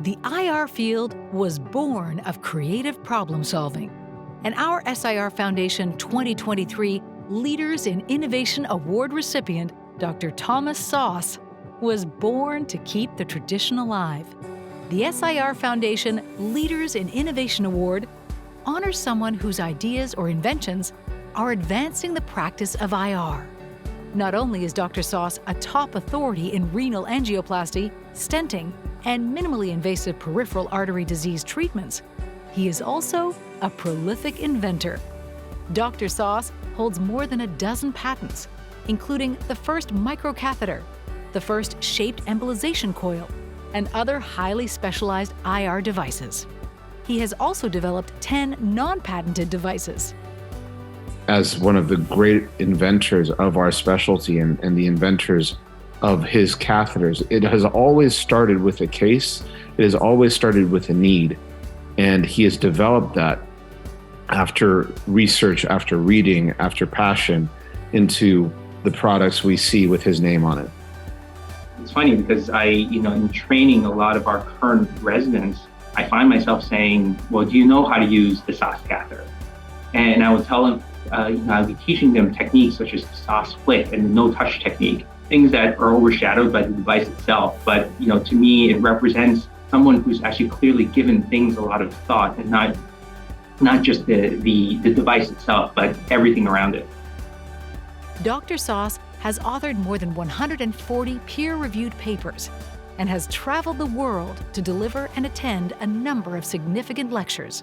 The IR field was born of creative problem solving, and our SIR Foundation 2023 Leaders in Innovation Award recipient, Dr. Thomas Sauce, was born to keep the tradition alive. The SIR Foundation Leaders in Innovation Award honors someone whose ideas or inventions are advancing the practice of IR. Not only is Dr. Sauce a top authority in renal angioplasty, stenting, and minimally invasive peripheral artery disease treatments, he is also a prolific inventor. Dr. Sauce holds more than a dozen patents, including the first microcatheter, the first shaped embolization coil, and other highly specialized IR devices. He has also developed 10 non-patented devices. As one of the great inventors of our specialty and the inventors of his catheters, it has always started with a case. It has always started with a need. And he has developed that after research, after reading, after passion into the products we see with his name on it. It's funny because in training a lot of our current residents, I find myself saying, well, do you know how to use the Sauce catheter? And I would tell them, I'll be teaching them techniques such as the Sauce flick and the no-touch technique, things that are overshadowed by the device itself. But, to me, it represents someone who's actually clearly given things a lot of thought and not just the device itself, but everything around it. Dr. Sauce has authored more than 140 peer-reviewed papers and has traveled the world to deliver and attend a number of significant lectures.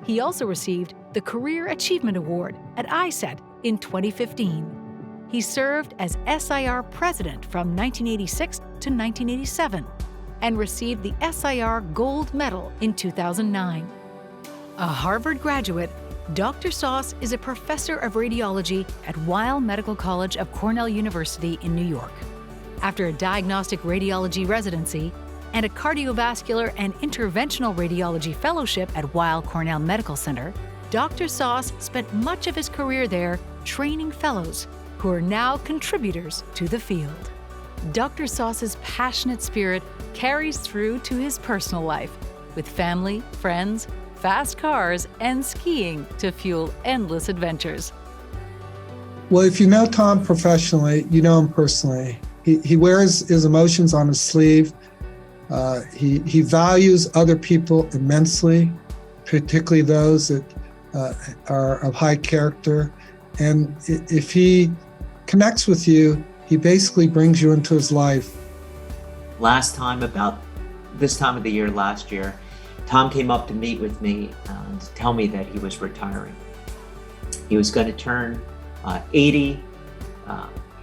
He also received the Career Achievement Award at ISET in 2015. He served as SIR President from 1986 to 1987 and received the SIR Gold Medal in 2009. A Harvard graduate, Dr. Sauce is a professor of radiology at Weill Medical College of Cornell University in New York. After a diagnostic radiology residency and a cardiovascular and interventional radiology fellowship at Weill Cornell Medical Center, Dr. Sauce spent much of his career there training fellows who are now contributors to the field. Dr. Sauce's passionate spirit carries through to his personal life, with family, friends, fast cars, and skiing to fuel endless adventures. Well, if you know Tom professionally, you know him personally. He wears his emotions on his sleeve. He values other people immensely, particularly those that are of high character. And if he connects with you, he basically brings you into his life. Last time, about this time of the year last year, Tom came up to meet with me and to tell me that he was retiring. He was going to turn 80,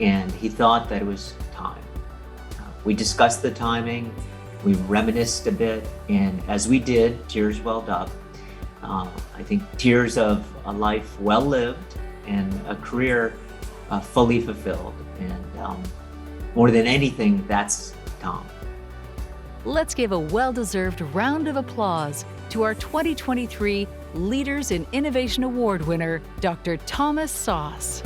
and he thought that it was time. We discussed the timing, we reminisced a bit, and as we did, tears welled up. I think tears of a life well lived and a career fully fulfilled. And more than anything, that's Tom. Let's give a well-deserved round of applause to our 2023 Leaders in Innovation Award winner, Dr. Thomas Sauce.